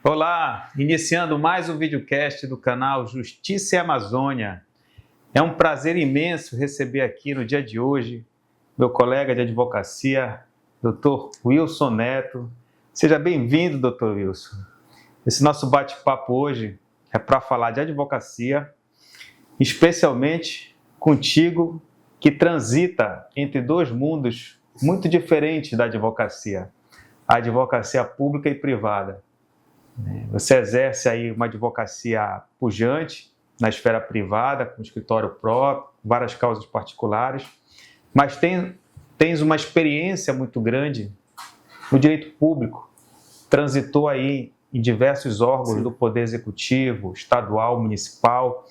Olá, iniciando mais um videocast do canal Justiça e Amazônia. É um prazer imenso receber aqui no dia de hoje meu colega de advocacia, Dr. Wilson Neto. Seja bem-vindo, Dr. Wilson. Esse nosso bate-papo hoje é para falar de advocacia, especialmente contigo, que transita entre dois mundos muito diferentes da advocacia, a advocacia pública e privada. Você exerce aí uma advocacia pujante na esfera privada, com escritório próprio, várias causas particulares, mas tens uma experiência muito grande no direito público, transitou aí em diversos órgãos do Poder Executivo, estadual, municipal.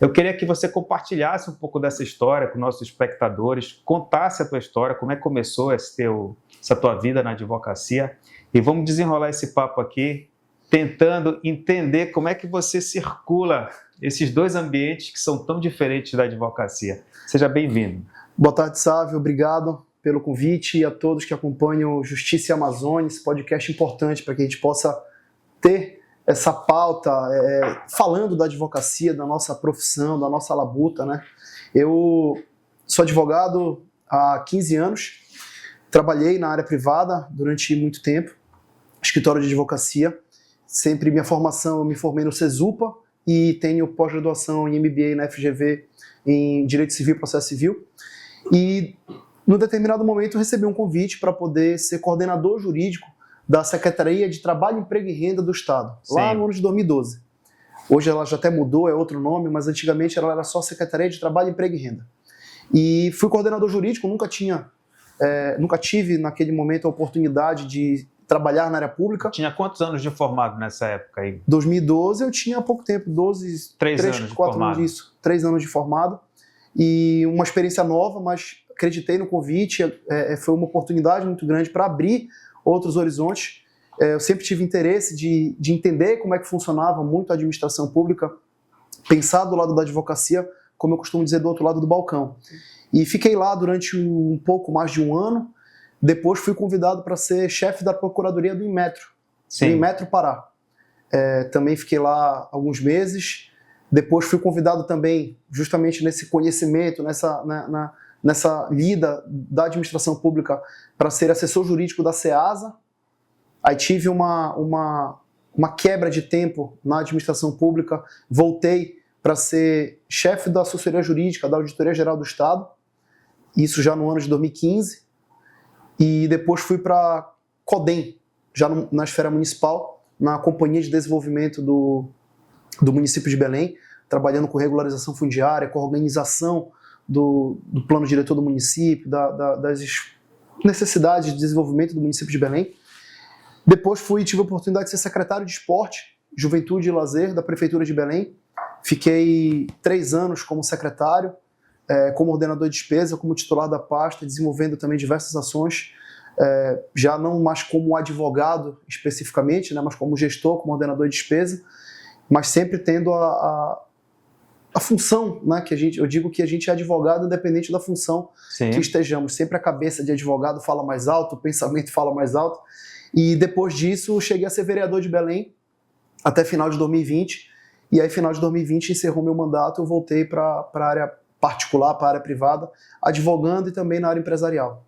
Eu queria que você compartilhasse um pouco dessa história com nossos espectadores, contasse a tua história, como é que começou essa tua vida na advocacia, e vamos desenrolar esse papo aqui, tentando entender como é que você circula esses dois ambientes que são tão diferentes da advocacia. Seja bem-vindo. Boa tarde, Sávio. Obrigado pelo convite e a todos que acompanham Justiça e Amazônia, esse podcast importante para que a gente possa ter essa pauta falando da advocacia, da nossa profissão, da nossa labuta, né? Eu sou advogado há 15 anos, trabalhei na área privada durante muito tempo, escritório de advocacia. Sempre minha formação, eu me formei no CESUPA e tenho pós-graduação em MBA na FGV em Direito Civil e Processo Civil. E, num determinado momento, eu recebi um convite para poder ser coordenador jurídico da Secretaria de Trabalho, Emprego e Renda do Estado, lá no ano de 2012. Hoje ela já até mudou, é outro nome, mas antigamente ela era só Secretaria de Trabalho, Emprego e Renda. E fui coordenador jurídico, nunca tive naquele momento a oportunidade de trabalhar na área pública. Tinha quantos anos de formado nessa época aí? 2012 eu tinha pouco tempo, 3 anos de formado. E uma experiência nova, mas acreditei no convite, foi uma oportunidade muito grande para abrir outros horizontes. Eu sempre tive interesse de entender como é que funcionava muito a administração pública, pensar do lado da advocacia, como eu costumo dizer, do outro lado do balcão. E fiquei lá durante um pouco mais de um ano. Depois fui convidado para ser chefe da Procuradoria do Inmetro, do Inmetro Pará. Também fiquei lá alguns meses. Depois fui convidado também, justamente nesse conhecimento, nessa lida da administração pública, para ser assessor jurídico da SEASA. Aí tive uma quebra de tempo na administração pública, voltei para ser chefe da assessoria jurídica da Auditoria Geral do Estado, isso já no ano de 2015. E depois fui para CODEM, já na esfera municipal, na Companhia de Desenvolvimento do município de Belém, trabalhando com regularização fundiária, com a organização do plano diretor do município, das necessidades de desenvolvimento do município de Belém. Depois tive a oportunidade de ser secretário de Esporte, Juventude e Lazer da Prefeitura de Belém. Fiquei 3 anos como secretário, como ordenador de despesa, como titular da pasta, desenvolvendo também diversas ações, já não mais como advogado especificamente, né, mas como gestor, como ordenador de despesa, mas sempre tendo a função, né, eu digo que a gente é advogado independente da função que estejamos. Sempre a cabeça de advogado fala mais alto, o pensamento fala mais alto. E depois disso, cheguei a ser vereador de Belém até final de 2020. E aí, final de 2020, encerrou meu mandato, eu voltei para a área particular, para a área privada, advogando e também na área empresarial.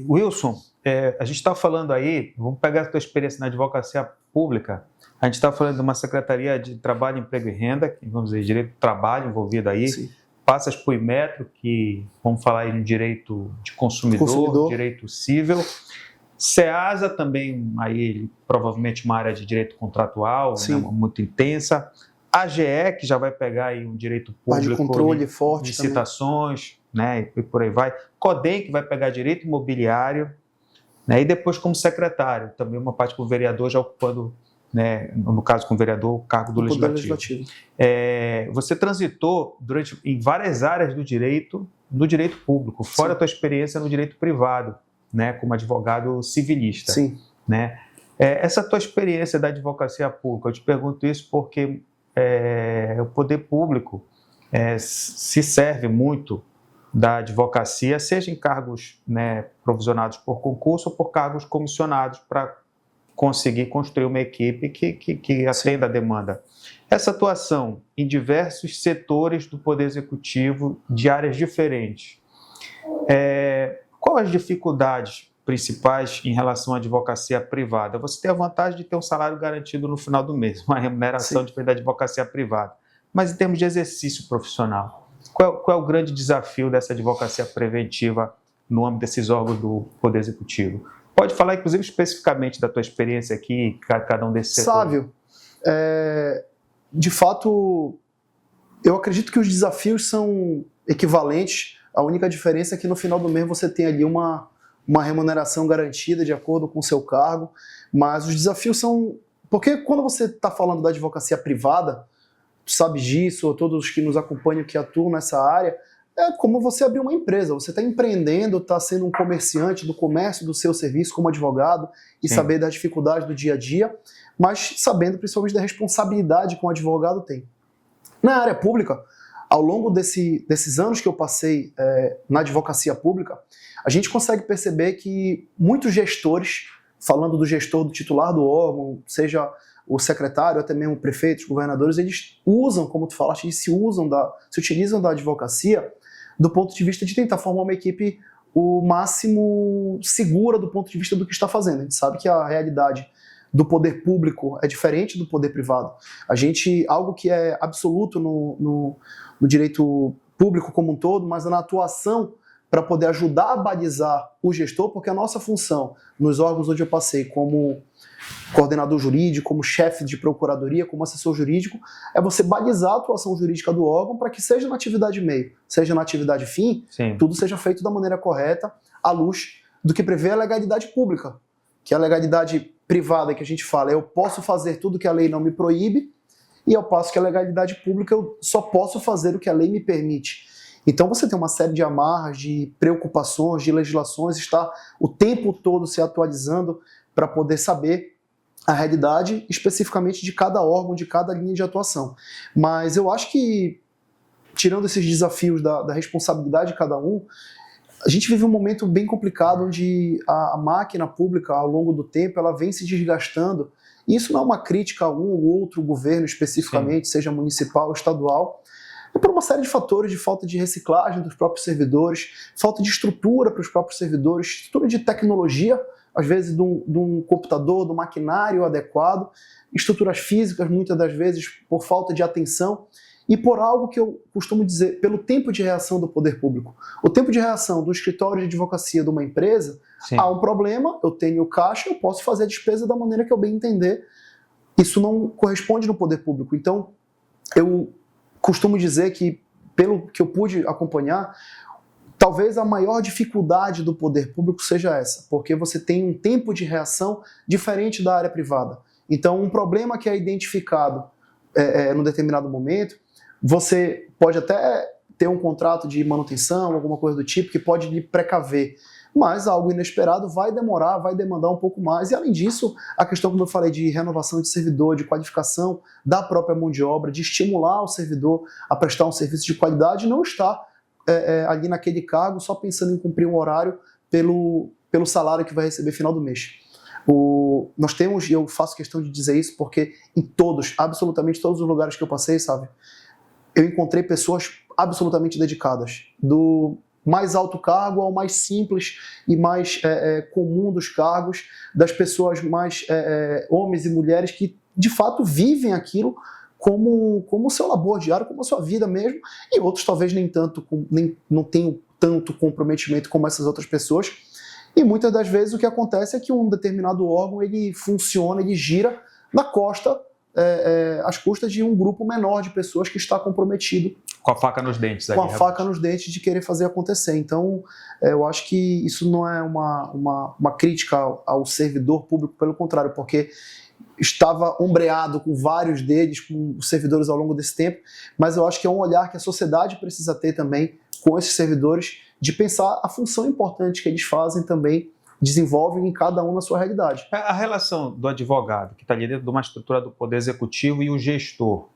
Wilson, a gente está falando aí, vamos pegar a tua experiência na advocacia pública, a gente está falando de uma Secretaria de Trabalho, Emprego e Renda, que, vamos dizer, direito do trabalho envolvido aí, passas por Inmetro, que vamos falar aí no direito de consumidor, direito civil, SEASA também, aí provavelmente uma área de direito contratual, né, muito intensa, AGE, que já vai pegar aí um direito público, de controle forte, de citações, né, e por aí vai. CODEM, que vai pegar direito imobiliário, né, e depois como secretário, também uma parte com o vereador já ocupando, né, no caso com o vereador, o cargo do legislativo. Você transitou em várias áreas do direito público, fora a tua experiência no direito privado, né, como advogado civilista. Né? Essa tua experiência da advocacia pública, eu te pergunto isso porque o poder público se serve muito da advocacia, seja em cargos, né, provisionados por concurso ou por cargos comissionados para conseguir construir uma equipe que atenda a demanda. Essa atuação em diversos setores do Poder Executivo, de áreas diferentes, quais as dificuldades principais em relação à advocacia privada? Você tem a vantagem de ter um salário garantido no final do mês, uma remuneração diferente da advocacia privada. Mas em termos de exercício profissional, qual é o grande desafio dessa advocacia preventiva no âmbito desses órgãos do Poder Executivo? Pode falar, inclusive, especificamente da tua experiência aqui, cada um desses setores. Sávio, de fato, eu acredito que os desafios são equivalentes. A única diferença é que no final do mês você tem ali uma remuneração garantida de acordo com o seu cargo, mas os desafios são... Porque quando você está falando da advocacia privada, tu sabe disso, ou todos que nos acompanham que atuam nessa área, é como você abrir uma empresa. Você está empreendendo, está sendo um comerciante do comércio do seu serviço como advogado e Sim. saber das dificuldades do dia a dia, mas sabendo principalmente da responsabilidade que um advogado tem. Na área pública, ao longo desses anos que eu passei na advocacia pública, a gente consegue perceber que muitos gestores, falando do gestor, do titular do órgão, seja o secretário, até mesmo prefeitos, governadores, eles usam, como tu falaste, eles se utilizam da advocacia do ponto de vista de tentar formar uma equipe o máximo segura do ponto de vista do que está fazendo. A gente sabe que a realidade do poder público é diferente do poder privado. Algo que é absoluto no direito público como um todo, mas na atuação para poder ajudar a balizar o gestor, porque a nossa função nos órgãos onde eu passei como coordenador jurídico, como chefe de procuradoria, como assessor jurídico, é você balizar a atuação jurídica do órgão para que seja na atividade meio, seja na atividade fim, Sim. tudo seja feito da maneira correta, à luz do que prevê a legalidade pública, que é a legalidade privada que a gente fala, eu posso fazer tudo que a lei não me proíbe, e ao passo que a legalidade pública eu só posso fazer o que a lei me permite. Então você tem uma série de amarras, de preocupações, de legislações, está o tempo todo se atualizando para poder saber a realidade especificamente de cada órgão, de cada linha de atuação. Mas eu acho que, tirando esses desafios da responsabilidade de cada um, a gente vive um momento bem complicado onde a máquina pública, ao longo do tempo, ela vem se desgastando. E isso não é uma crítica a um ou outro governo especificamente, seja municipal ou estadual, é por uma série de fatores de falta de reciclagem dos próprios servidores, falta de estrutura para os próprios servidores, estrutura de tecnologia, às vezes de um computador, do maquinário adequado, estruturas físicas, muitas das vezes por falta de atenção, e por algo que eu costumo dizer, pelo tempo de reação do poder público. O tempo de reação do escritório de advocacia de uma empresa, Sim. Há um problema, eu tenho caixa, eu posso fazer a despesa da maneira que eu bem entender. Isso não corresponde no poder público. Então, eu costumo dizer que, pelo que eu pude acompanhar, talvez a maior dificuldade do poder público seja essa, porque você tem um tempo de reação diferente da área privada. Então, um problema que é identificado num determinado momento, você pode até ter um contrato de manutenção, alguma coisa do tipo, que pode lhe precaver, mas algo inesperado vai demorar, vai demandar um pouco mais, e além disso, a questão, como eu falei, de renovação de servidor, de qualificação da própria mão de obra, de estimular o servidor a prestar um serviço de qualidade, não está ali naquele cargo só pensando em cumprir um horário pelo salário que vai receber no final do mês. Nós temos, e eu faço questão de dizer isso, porque em absolutamente todos os lugares que eu passei, sabe, eu encontrei pessoas absolutamente dedicadas, do mais alto cargo ao mais simples e mais comum dos cargos, das pessoas mais homens e mulheres que de fato vivem aquilo como o seu labor diário, como a sua vida mesmo, e outros talvez não tenham tanto comprometimento como essas outras pessoas. E muitas das vezes o que acontece é que um determinado órgão ele funciona, ele gira às custas de um grupo menor de pessoas que está comprometido. Com a faca nos dentes. Com a faca nos dentes de querer fazer acontecer. Então, eu acho que isso não é uma crítica ao servidor público, pelo contrário, porque estava ombreado com vários deles, com os servidores ao longo desse tempo, mas eu acho que é um olhar que a sociedade precisa ter também com esses servidores, de pensar a função importante que eles fazem também, desenvolvem em cada um na sua realidade. A relação do advogado, que está ali dentro de uma estrutura do Poder Executivo, e o gestor,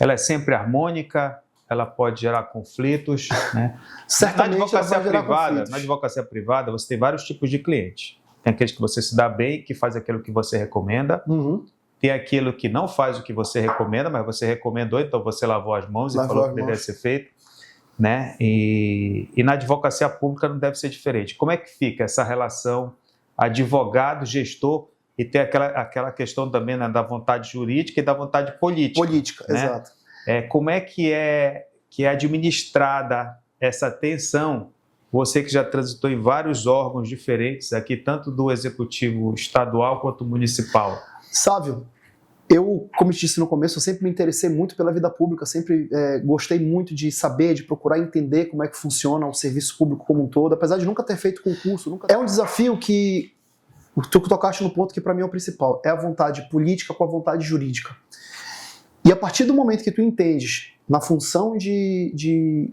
ela é sempre harmônica? ela pode gerar conflitos, né? Certamente Na advocacia privada, você tem vários tipos de clientes. Tem aqueles que você se dá bem, que faz aquilo que você recomenda. Tem aquilo que não faz o que você recomenda, mas você recomendou, então você lavou as mãos e falou que deveria ser feito. Né? E na advocacia pública não deve ser diferente. Como é que fica essa relação advogado-gestor e ter aquela questão também, né, da vontade jurídica e da vontade política? Política, né? Exato. Como é que é administrada essa tensão? Você que já transitou em vários órgãos diferentes aqui, tanto do executivo estadual quanto municipal. Sávio, eu, como eu disse no começo, eu sempre me interessei muito pela vida pública, sempre gostei muito de saber, de procurar entender como é que funciona o serviço público como um todo, apesar de nunca ter feito concurso. É um desafio que tu tocaste no ponto que para mim é o principal, é a vontade política com a vontade jurídica. E a partir do momento que tu entendes na função de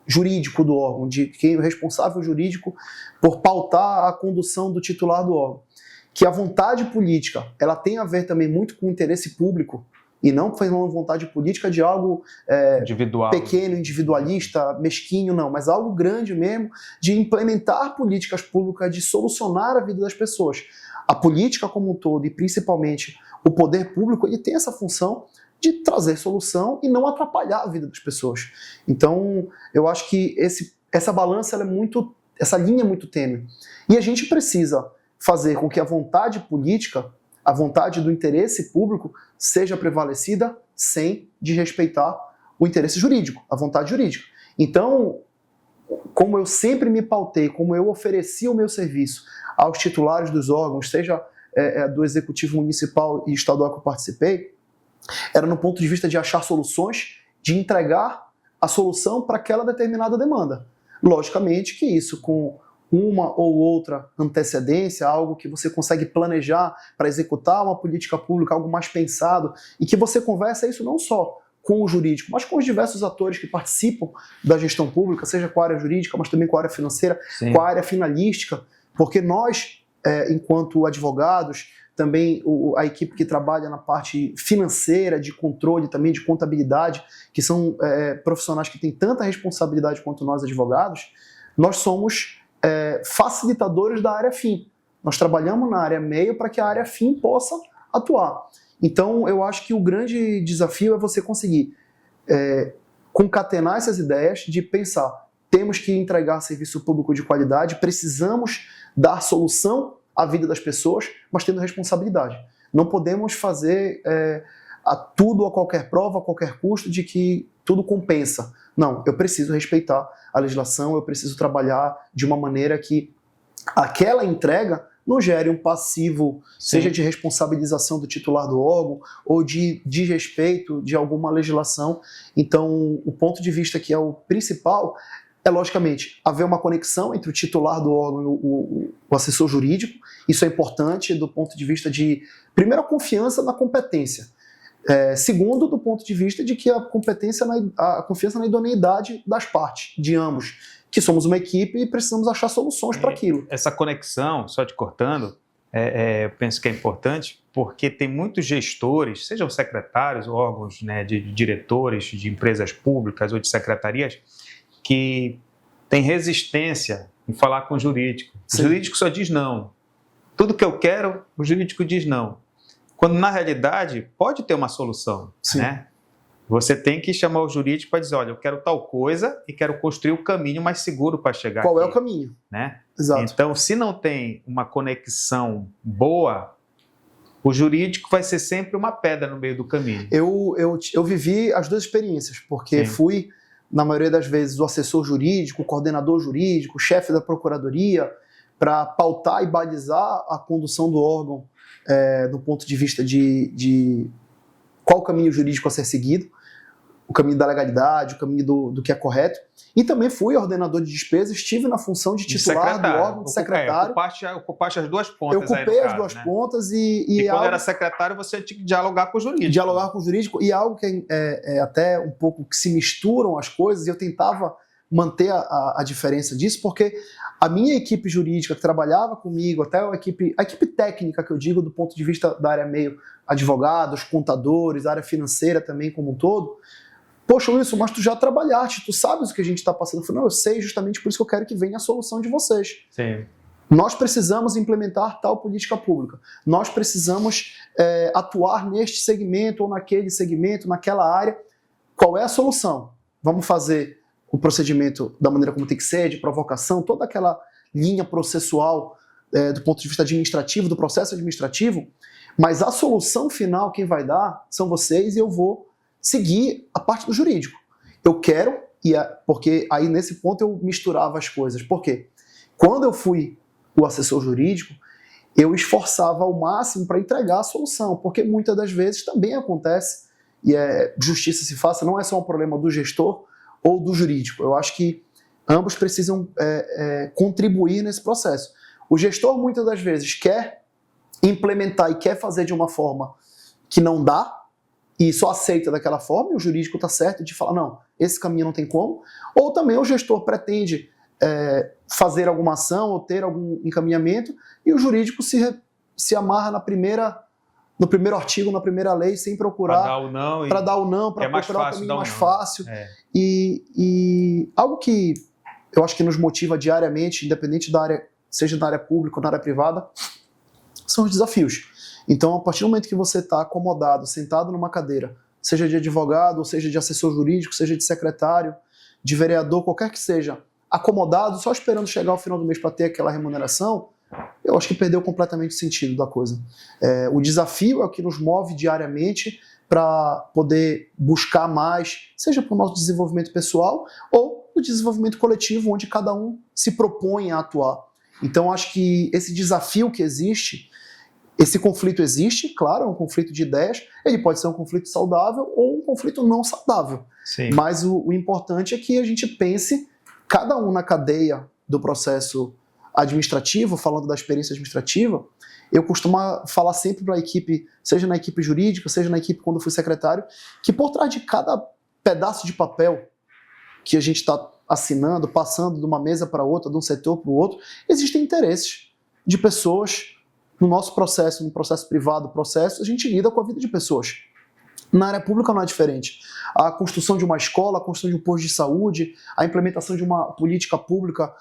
jurídico do órgão, de quem é o responsável jurídico por pautar a condução do titular do órgão, que a vontade política ela tem a ver também muito com o interesse público e não falando vontade política de algo pequeno, individualista, mesquinho, não, mas algo grande mesmo de implementar políticas públicas, de solucionar a vida das pessoas. A política como um todo e principalmente o poder público, ele tem essa função de trazer solução e não atrapalhar a vida das pessoas. Então, eu acho que essa balança, essa linha é muito tênue. E a gente precisa fazer com que a vontade política, a vontade do interesse público, seja prevalecida sem desrespeitar o interesse jurídico, a vontade jurídica. Então, como eu sempre me pautei, como eu ofereci o meu serviço aos titulares dos órgãos, seja do executivo municipal e estadual que eu participei, era no ponto de vista de achar soluções, de entregar a solução para aquela determinada demanda. Logicamente que isso com uma ou outra antecedência, algo que você consegue planejar para executar uma política pública, algo mais pensado, e que você conversa isso não só com o jurídico, mas com os diversos atores que participam da gestão pública, seja com a área jurídica, mas também com a área financeira, Sim. com a área finalística, porque nós, enquanto advogados, também a equipe que trabalha na parte financeira, de controle, também de contabilidade, que são profissionais que têm tanta responsabilidade quanto nós advogados, nós somos facilitadores da área fim. Nós trabalhamos na área meio para que a área fim possa atuar. Então, eu acho que o grande desafio é você conseguir concatenar essas ideias de pensar, temos que entregar serviço público de qualidade, precisamos dar solução à vida das pessoas, mas tendo responsabilidade. Não podemos fazer tudo a qualquer prova, a qualquer custo, de que tudo compensa. Não, eu preciso respeitar a legislação, eu preciso trabalhar de uma maneira que aquela entrega não gere um passivo, Sim. seja de responsabilização do titular do órgão ou de desrespeito de alguma legislação. Então, o ponto de vista que é o principal é, logicamente, haver uma conexão entre o titular do órgão e o assessor jurídico. Isso é importante do ponto de vista de, primeiro, a confiança na competência. Segundo, do ponto de vista de que a confiança na idoneidade das partes, de ambos, que somos uma equipe e precisamos achar soluções para aquilo. Essa conexão, só te cortando, eu penso que é importante porque tem muitos gestores, sejam secretários ou órgãos, né, de diretores de empresas públicas ou de secretarias, que têm resistência em falar com o jurídico. Sim. O jurídico só diz não. Tudo que eu quero, o jurídico diz não. Quando, na realidade, pode ter uma solução, né? Você tem que chamar o jurídico para dizer, olha, eu quero tal coisa e quero construir o caminho mais seguro para chegar Qual aqui. é o caminho? Né? Exato. Então, se não tem uma conexão boa, o jurídico vai ser sempre uma pedra no meio do caminho. Eu vivi as duas experiências, porque Sim. fui, na maioria das vezes, o assessor jurídico, o coordenador jurídico, o chefe da procuradoria, para pautar e balizar a condução do órgão do ponto de vista de qual o caminho jurídico a ser seguido, o caminho da legalidade, o caminho do que é correto. E também fui ordenador de despesas, estive na função de titular do órgão, de secretário. Ocupaste as duas pontas. Eu ocupei as duas pontas e quando era secretário, você tinha que dialogar com o jurídico. Dialogar com o jurídico, e algo que é até um pouco que se misturam as coisas, e eu tentava manter a diferença disso, porque a minha equipe jurídica que trabalhava comigo, até a equipe técnica, que eu digo, do ponto de vista da área meio, advogados, contadores, área financeira também como um todo, poxa, Wilson, mas tu já trabalhaste, tu sabes o que a gente está passando. Eu falei, não, eu sei, justamente por isso que eu quero que venha a solução de vocês. Sim. Nós precisamos implementar tal política pública. Nós precisamos atuar neste segmento ou naquele segmento, naquela área. Qual é a solução? Vamos fazer o procedimento da maneira como tem que ser, de provocação, toda aquela linha processual do ponto de vista administrativo, do processo administrativo, mas a solução final quem vai dar são vocês e eu vou seguir a parte do jurídico. Eu quero, porque aí nesse ponto eu misturava as coisas. Por quê? Quando eu fui o assessor jurídico, eu esforçava ao máximo para entregar a solução, porque muitas das vezes também acontece, e justiça se faça, não é só um problema do gestor ou do jurídico. Eu acho que ambos precisam contribuir nesse processo. O gestor muitas das vezes quer implementar e quer fazer de uma forma que não dá, e só aceita daquela forma, e o jurídico está certo de falar, não, esse caminho não tem como. Ou também o gestor pretende fazer alguma ação ou ter algum encaminhamento, e o jurídico se amarra no primeiro artigo, na primeira lei, sem procurar... Para dar o não, para procurar o caminho mais fácil. E algo que eu acho que nos motiva diariamente, independente da área, seja na área pública ou na área privada, são os desafios. Então, a partir do momento que você está acomodado, sentado numa cadeira, seja de advogado, ou seja de assessor jurídico, seja de secretário, de vereador, qualquer que seja, acomodado, só esperando chegar ao final do mês para ter aquela remuneração, eu acho que perdeu completamente o sentido da coisa. O desafio é o que nos move diariamente para poder buscar mais, seja para o nosso desenvolvimento pessoal ou o desenvolvimento coletivo, onde cada um se propõe a atuar. Então, acho que esse desafio que existe, esse conflito existe, claro, é um conflito de ideias, ele pode ser um conflito saudável ou um conflito não saudável. Sim. Mas o importante é que a gente pense, cada um na cadeia do processo administrativo, falando da experiência administrativa, eu costumo falar sempre para a equipe, seja na equipe jurídica, seja na equipe quando eu fui secretário, que por trás de cada pedaço de papel que a gente está assinando, passando de uma mesa para outra, de um setor para o outro, existem interesses de pessoas. No nosso processo, no processo privado, a gente lida com a vida de pessoas. Na área pública não é diferente. A construção de uma escola, a construção de um posto de saúde, a implementação de uma política pública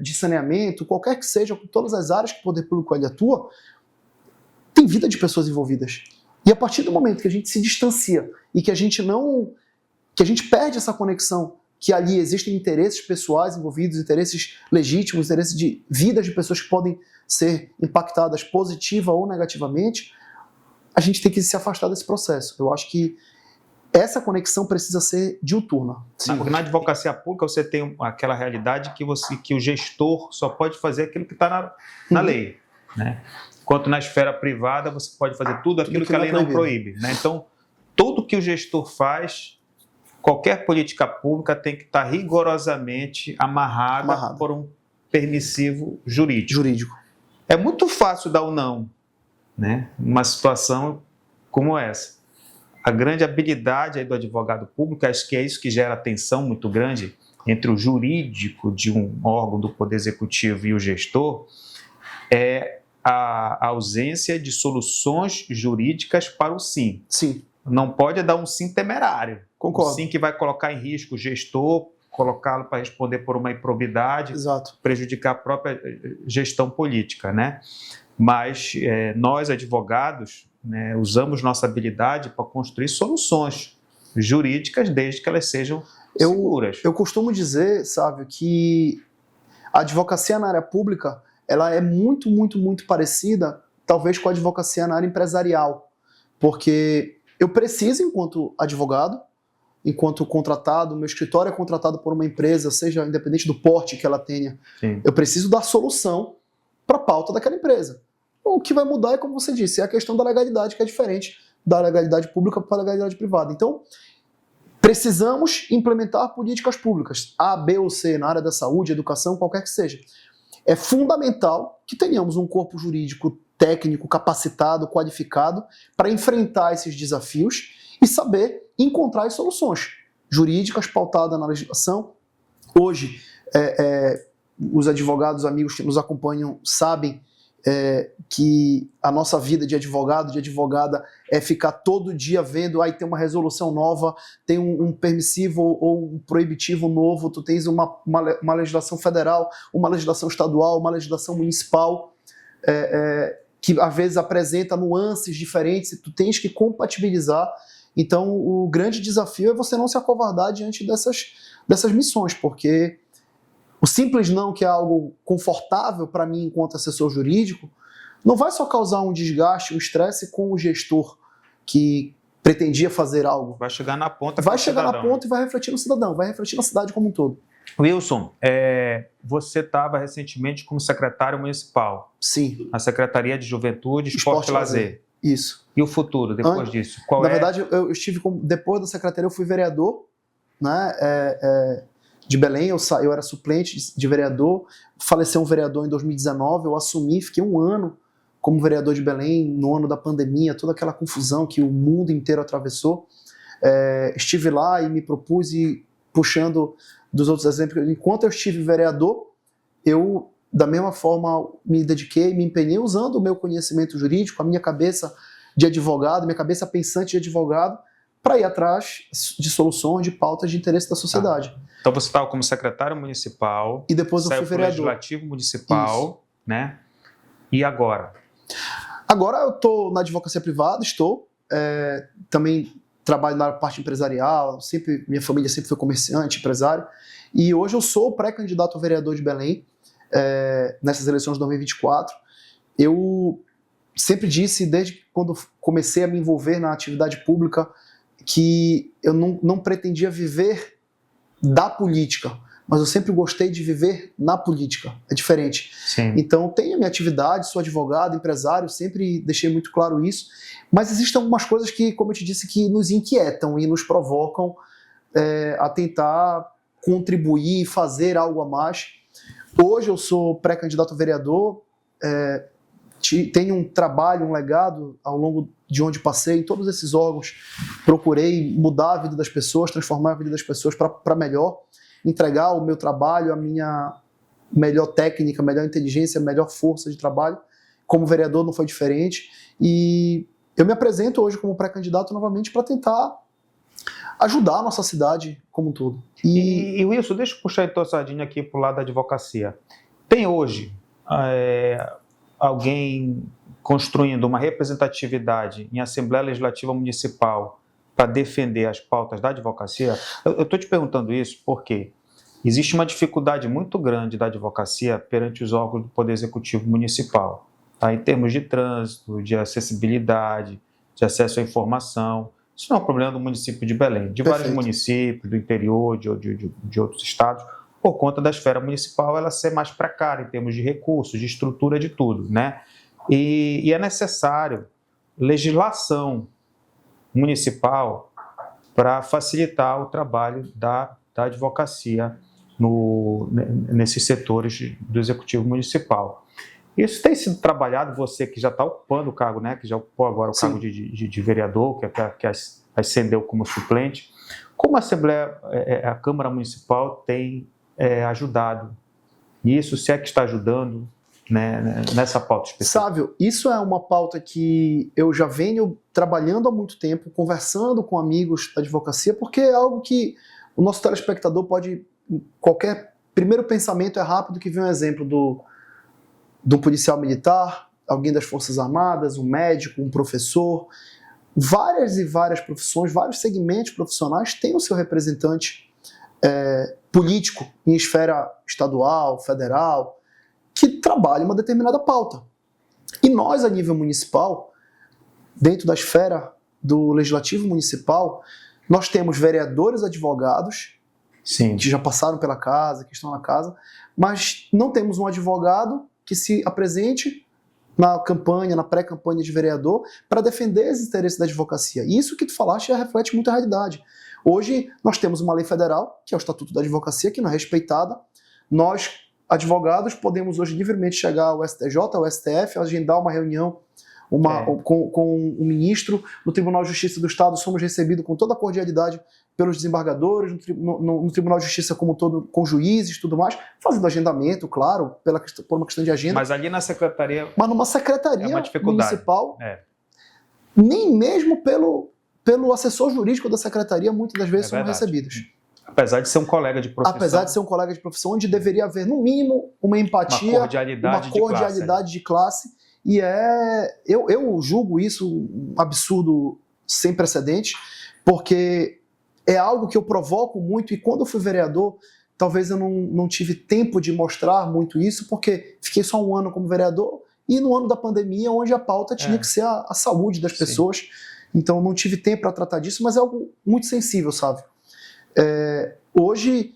de saneamento, qualquer que seja, todas as áreas que o poder público ele atua, tem vida de pessoas envolvidas. E a partir do momento que a gente se distancia e que a gente perde essa conexão, que ali existem interesses pessoais envolvidos, interesses legítimos, interesses de vidas de pessoas que podem ser impactadas positiva ou negativamente, a gente tem que se afastar desse processo. Eu acho que essa conexão precisa ser diuturna. Na advocacia pública você tem aquela realidade que o gestor só pode fazer aquilo que está na lei, né? Enquanto na esfera privada você pode fazer tudo aquilo que a lei não proíbe, né? Então, tudo que o gestor faz, qualquer política pública tem que estar rigorosamente amarrada por um permissivo jurídico. É muito fácil dar o não, né? Numa situação como essa. A grande habilidade aí do advogado público, acho que é isso que gera tensão muito grande entre o jurídico de um órgão do Poder Executivo e o gestor, é a ausência de soluções jurídicas para o sim. Sim. Não pode dar um sim temerário. Concordo. Um sim que vai colocar em risco o gestor, colocá-lo para responder por uma improbidade, exato, prejudicar a própria gestão política, né? Mas nós, advogados, né, usamos nossa habilidade para construir soluções jurídicas desde que elas sejam seguras. Eu costumo dizer, Sávio, que a advocacia na área pública ela é muito, muito, muito parecida, talvez, com a advocacia na área empresarial, porque eu preciso, enquanto advogado, enquanto contratado, meu escritório é contratado por uma empresa, seja independente do porte que ela tenha, Sim. Eu preciso dar solução para a pauta daquela empresa. O que vai mudar é, como você disse, é a questão da legalidade, que é diferente da legalidade pública para a legalidade privada. Então, precisamos implementar políticas públicas, A, B ou C, na área da saúde, educação, qualquer que seja. É fundamental que tenhamos um corpo jurídico técnico, capacitado, qualificado, para enfrentar esses desafios e saber encontrar as soluções jurídicas pautadas na legislação. Hoje, os advogados, amigos que nos acompanham, sabem que a nossa vida de advogado, de advogada, é ficar todo dia vendo, aí tem uma resolução nova, tem um permissivo ou um proibitivo novo, tu tens uma legislação federal, uma legislação estadual, uma legislação municipal, que às vezes apresenta nuances diferentes e tu tens que compatibilizar. Então o grande desafio é você não se acovardar diante dessas missões, porque o simples não, que é algo confortável para mim enquanto assessor jurídico, não vai só causar um desgaste, um estresse com o gestor que pretendia fazer algo. Vai chegar na ponta. Vai chegar na ponta e vai refletir no cidadão, vai refletir na cidade como um todo. Wilson, você estava recentemente como secretário municipal. Sim. Na Secretaria de Juventude, Esporte e Lazer. Isso. E o futuro, depois disso? Na verdade, eu estive depois da secretaria, eu fui vereador, né? De Belém, eu era suplente de vereador, faleceu um vereador em 2019, eu assumi, fiquei um ano como vereador de Belém, no ano da pandemia, toda aquela confusão que o mundo inteiro atravessou. Estive lá e me propus, e puxando dos outros exemplos, enquanto eu estive vereador, eu, da mesma forma, me dediquei, me empenhei usando o meu conhecimento jurídico, a minha cabeça de advogado, minha cabeça pensante de advogado, para ir atrás de soluções, de pautas de interesse da sociedade. Então você estava como secretário municipal, e depois eu fui vereador. Legislativo municipal, isso, né? E agora? Agora eu estou na advocacia privada, também trabalho na parte empresarial, minha família sempre foi comerciante, empresário, e hoje eu sou pré-candidato a vereador de Belém, nessas eleições de 2024. Eu sempre disse, desde quando comecei a me envolver na atividade pública, que eu não pretendia viver da política, mas eu sempre gostei de viver na política, é diferente. Sim. Então tenho a minha atividade, sou advogado, empresário, sempre deixei muito claro isso, mas existem algumas coisas que, como eu te disse, que nos inquietam e nos provocam a tentar contribuir e fazer algo a mais. Hoje eu sou pré-candidato a vereador, tenho um trabalho, um legado ao longo de onde passei, em todos esses órgãos, procurei mudar a vida das pessoas, transformar a vida das pessoas para melhor, entregar o meu trabalho, a minha melhor técnica, melhor inteligência, melhor força de trabalho. Como vereador não foi diferente, e eu me apresento hoje como pré-candidato novamente para tentar ajudar a nossa cidade como um todo. E Wilson, deixa eu puxar então a sardinha aqui para o lado da advocacia. Tem hoje alguém construindo uma representatividade em Assembleia Legislativa Municipal para defender as pautas da advocacia? Eu estou te perguntando isso porque existe uma dificuldade muito grande da advocacia perante os órgãos do Poder Executivo Municipal, tá? Em termos de trânsito, de acessibilidade, de acesso à informação. Isso não é um problema do município de Belém, de vários municípios, do interior, de outros estados, por conta da esfera municipal ela ser mais precária em termos de recursos, de estrutura, de tudo, né? E é necessário legislação municipal para facilitar o trabalho da advocacia nesses setores do Executivo Municipal. Isso tem sido trabalhado, você que já está ocupando o cargo, né, que já ocupou agora o Sim. cargo de vereador, que ascendeu como suplente. Como a Câmara Municipal tem ajudado nisso, se é que está ajudando, né, nessa pauta específica? Sávio, isso é uma pauta que eu já venho trabalhando há muito tempo, conversando com amigos da advocacia, porque é algo que o nosso telespectador pode, qualquer primeiro pensamento é rápido, que vem um exemplo do policial militar, alguém das Forças Armadas, um médico, um professor. Várias e várias profissões, vários segmentos profissionais têm o seu representante político em esfera estadual, federal, que trabalha uma determinada pauta. E nós, a nível municipal, dentro da esfera do Legislativo Municipal, nós temos vereadores advogados, Sim, que já passaram pela casa, que estão na casa, mas não temos um advogado que se apresente na campanha, na pré-campanha de vereador, para defender os interesses da advocacia. E isso que tu falaste já reflete muito a realidade. Hoje, nós temos uma lei federal, que é o Estatuto da Advocacia, que não é respeitada. Nós, advogados, podemos hoje livremente chegar ao STJ, ao STF, agendar uma reunião com o ministro. No Tribunal de Justiça do Estado, somos recebidos com toda a cordialidade pelos desembargadores, no Tribunal de Justiça como um todo, com juízes e tudo mais, fazendo agendamento, claro, por uma questão de agenda. Mas ali na secretaria... Mas numa secretaria municipal, é. Nem mesmo pelo assessor jurídico da secretaria, muitas das vezes são recebidas. Apesar de ser um colega de profissão. Apesar de ser um colega de profissão, onde deveria haver, no mínimo, uma empatia, uma cordialidade de classe. E eu julgo isso um absurdo sem precedente, porque é algo que eu provoco muito, e quando eu fui vereador, talvez eu não tive tempo de mostrar muito isso, porque fiquei só um ano como vereador, e no ano da pandemia, onde a pauta tinha que ser a saúde das pessoas. Sim. Então não tive tempo para tratar disso, mas é algo muito sensível, sabe? Hoje,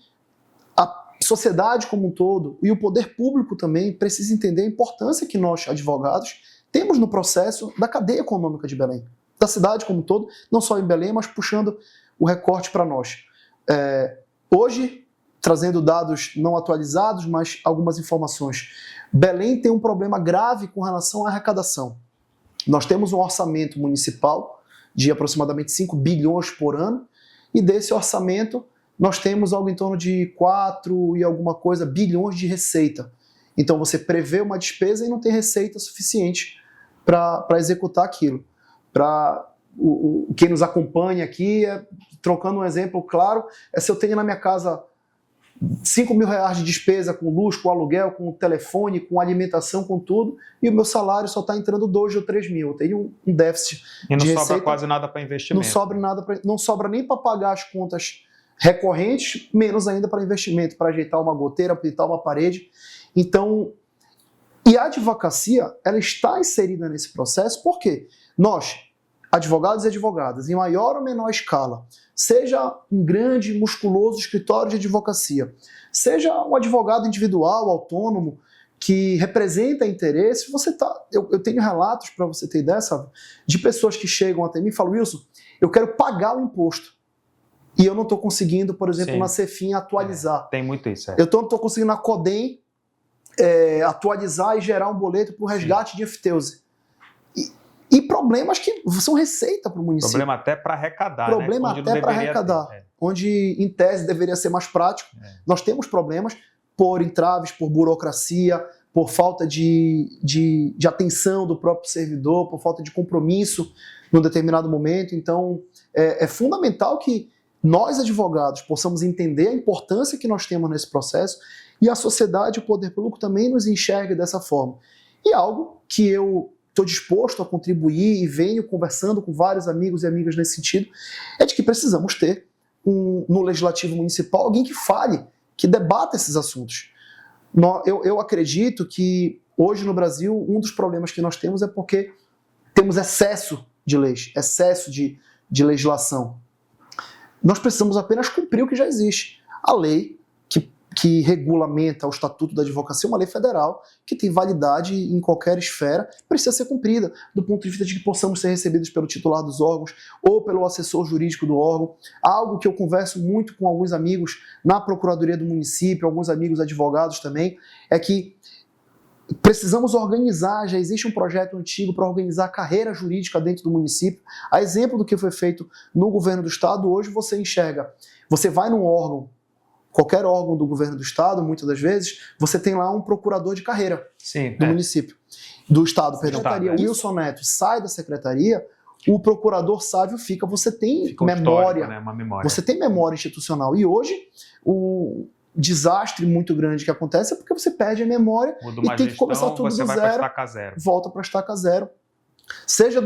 a sociedade como um todo, e o poder público também, precisa entender a importância que nós, advogados, temos no processo da cadeia econômica de Belém, da cidade como um todo, não só em Belém, mas puxando o recorte para nós. Hoje, trazendo dados não atualizados, mas algumas informações, Belém tem um problema grave com relação à arrecadação. Nós temos um orçamento municipal de aproximadamente 5 bilhões por ano, e desse orçamento nós temos algo em torno de 4 e alguma coisa bilhões de receita. Então você prevê uma despesa e não tem receita suficiente para executar aquilo. Quem nos acompanha aqui, trocando um exemplo claro, se eu tenho na minha casa 5 mil reais de despesa com luz, com aluguel, com telefone, com alimentação, com tudo, e o meu salário só está entrando 2 ou 3 mil. Eu tenho um déficit e não de sobra receita, quase nada para investimento. Não sobra nem para pagar as contas recorrentes, menos ainda para investimento, para ajeitar uma goteira, pintar uma parede. Então, e a advocacia, ela está inserida nesse processo, porque nós, advogados e advogadas, em maior ou menor escala, seja um grande, musculoso escritório de advocacia, seja um advogado individual, autônomo, que representa interesse, eu tenho relatos, para você ter ideia, sabe, de pessoas que chegam até mim e falam: Wilson, eu quero pagar o imposto, e eu não estou conseguindo, por exemplo, na Cefim atualizar. Tem muito isso. Eu não estou conseguindo na Codem atualizar e gerar um boleto para o resgate de enfiteuse. E problemas que são receita para o município. Problema até para arrecadar. Problema até para arrecadar. Onde, em tese, deveria ser mais prático. Nós temos problemas por entraves, por burocracia, por falta de atenção do próprio servidor, por falta de compromisso num determinado momento. Então, é fundamental que nós, advogados, possamos entender a importância que nós temos nesse processo, e a sociedade e o poder público também nos enxergue dessa forma. E algo que eu estou disposto a contribuir e venho conversando com vários amigos e amigas nesse sentido, é de que precisamos ter no Legislativo Municipal alguém que fale, que debata esses assuntos. Eu acredito que hoje no Brasil um dos problemas que nós temos é porque temos excesso de leis, excesso de legislação. Nós precisamos apenas cumprir o que já existe. A lei que regulamenta o Estatuto da Advocacia, uma lei federal que tem validade em qualquer esfera, precisa ser cumprida, do ponto de vista de que possamos ser recebidos pelo titular dos órgãos ou pelo assessor jurídico do órgão. Algo que eu converso muito com alguns amigos na Procuradoria do município, alguns amigos advogados também, é que precisamos organizar, já existe um projeto antigo para organizar a carreira jurídica dentro do município. A exemplo do que foi feito no governo do estado, hoje você enxerga, você vai num órgão, qualquer órgão do governo do estado, muitas das vezes, você tem lá um procurador de carreira do município, do estado, perdão. Secretaria Wilson Neto sai da secretaria, o procurador Sávio fica, você tem memória, uma memória, você tem memória institucional. E hoje, o desastre muito grande que acontece é porque você perde a memória e tem que começar tudo do zero, volta para a estaca zero. Seja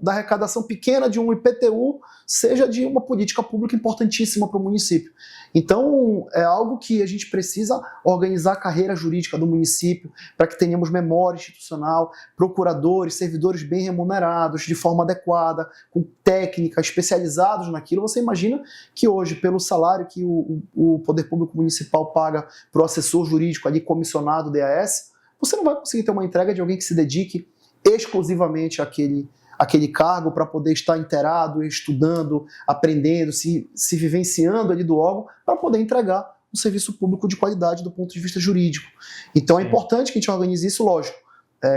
da arrecadação pequena de um IPTU, seja de uma política pública importantíssima para o município. Então, é algo que a gente precisa organizar a carreira jurídica do município para que tenhamos memória institucional, procuradores, servidores bem remunerados, de forma adequada, com técnica, especializados naquilo. Você imagina que hoje, pelo salário que o Poder Público Municipal paga para o assessor jurídico ali, comissionado DAS, você não vai conseguir ter uma entrega de alguém que se dedique exclusivamente àquele cargo para poder estar inteirado, estudando, aprendendo, se vivenciando ali do órgão para poder entregar um serviço público de qualidade do ponto de vista jurídico. Então é importante que a gente organize isso, lógico.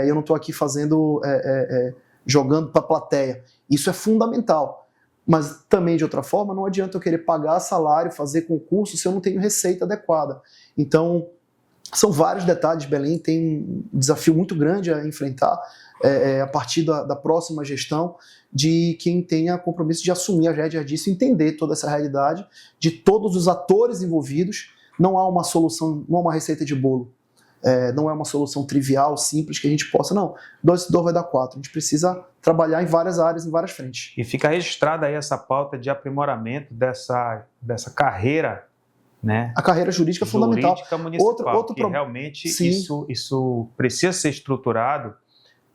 Eu não estou aqui jogando para a plateia. Isso é fundamental. Mas também, de outra forma, não adianta eu querer pagar salário, fazer concurso, se eu não tenho receita adequada. Então, são vários detalhes. Belém tem um desafio muito grande a enfrentar a partir da próxima gestão, de quem tenha compromisso de assumir as rédeas disso, entender toda essa realidade, de todos os atores envolvidos. Não há uma solução, não há uma receita de bolo. Não é uma solução trivial, simples, que a gente possa, não, 2 × 2 vai dar 4. A gente precisa trabalhar em várias áreas, em várias frentes. E fica registrada aí essa pauta de aprimoramento dessa carreira, né? A carreira jurídica é fundamental. Jurídica municipal, que realmente isso precisa ser estruturado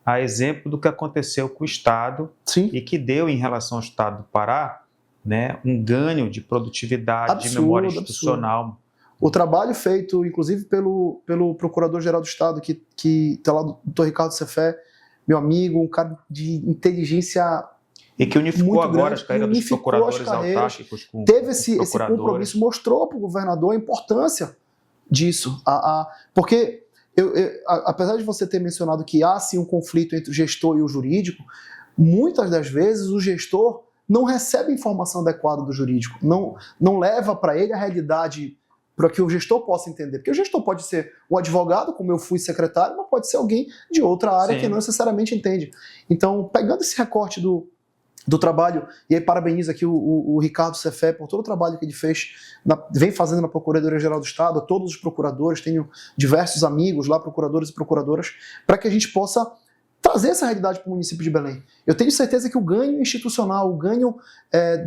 a exemplo do que aconteceu com o Estado. Sim. E que deu, em relação ao Estado do Pará, né, um ganho de produtividade, absurdo, de memória institucional. Absurdo. O trabalho feito, inclusive, pelo Procurador-Geral do Estado, que está lá, o Dr. Ricardo Cefé, meu amigo, um cara de inteligência e que unificou agora grande, as carreiras dos procuradores autárquicos com teve esse compromisso, mostrou para o governador a importância disso. Porque, apesar de você ter mencionado que há sim um conflito entre o gestor e o jurídico, muitas das vezes o gestor não recebe informação adequada do jurídico, não leva para ele a realidade para que o gestor possa entender. Porque o gestor pode ser um advogado, como eu fui secretário, mas pode ser alguém de outra área que não necessariamente entende. Então, pegando esse recorte do trabalho, e aí parabenizo aqui o Ricardo Cefé por todo o trabalho que ele vem fazendo na Procuradoria-Geral do Estado, a todos os procuradores, tenho diversos amigos lá, procuradores e procuradoras, para que a gente possa trazer essa realidade para o município de Belém. Eu tenho certeza que o ganho institucional, o ganho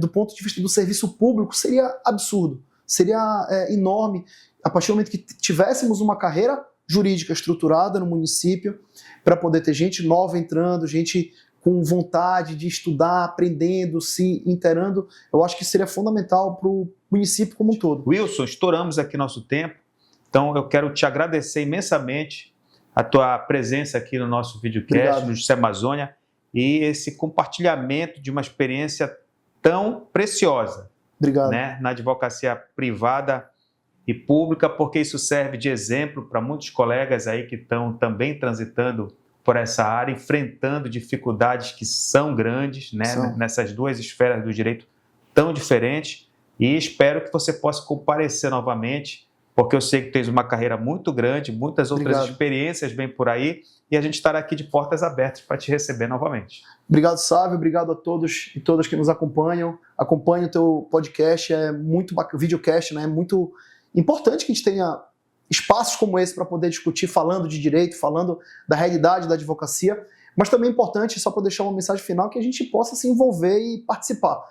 do ponto de vista do serviço público seria absurdo, seria enorme, a partir do momento que tivéssemos uma carreira jurídica estruturada no município, para poder ter gente nova entrando, gente com vontade de estudar, aprendendo, se inteirando. Eu acho que seria fundamental para o município como um todo. Wilson, estouramos aqui nosso tempo, então eu quero te agradecer imensamente a tua presença aqui no nosso videocast, no Justiça Amazônia, e esse compartilhamento de uma experiência tão preciosa. Obrigado. Né, na advocacia privada e pública, porque isso serve de exemplo para muitos colegas aí que estão também transitando por essa área, enfrentando dificuldades que são grandes, né, nessas duas esferas do direito tão diferentes, e espero que você possa comparecer novamente, porque eu sei que tens uma carreira muito grande, muitas outras experiências vêm por aí, e a gente estará aqui de portas abertas para te receber novamente. Obrigado, Sávio, obrigado a todos e todas que nos acompanham. Acompanhe o teu podcast, é muito bacana, videocast, né? É muito importante que a gente tenha espaços como esse para poder discutir, falando de direito, falando da realidade da advocacia, mas também é importante, só para deixar uma mensagem final, que a gente possa se envolver e participar.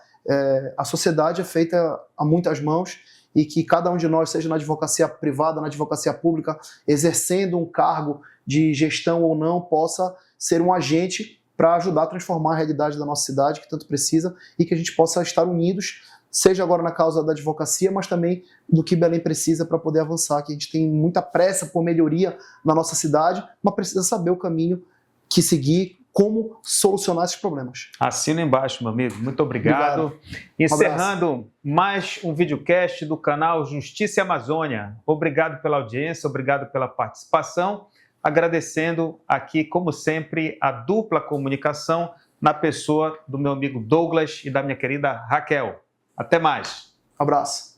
A sociedade é feita a muitas mãos, e que cada um de nós, seja na advocacia privada, na advocacia pública, exercendo um cargo de gestão ou não, possa ser um agente para ajudar a transformar a realidade da nossa cidade, que tanto precisa, e que a gente possa estar unidos, seja agora na causa da advocacia, mas também do que Belém precisa para poder avançar, que a gente tem muita pressa por melhoria na nossa cidade, mas precisa saber o caminho que seguir, como solucionar esses problemas. Assina embaixo, meu amigo. Muito obrigado. Encerrando mais um videocast do canal Justiça e Amazônia. Obrigado pela audiência, obrigado pela participação. Agradecendo aqui, como sempre, a dupla comunicação na pessoa do meu amigo Douglas e da minha querida Raquel. Até mais. Abraço.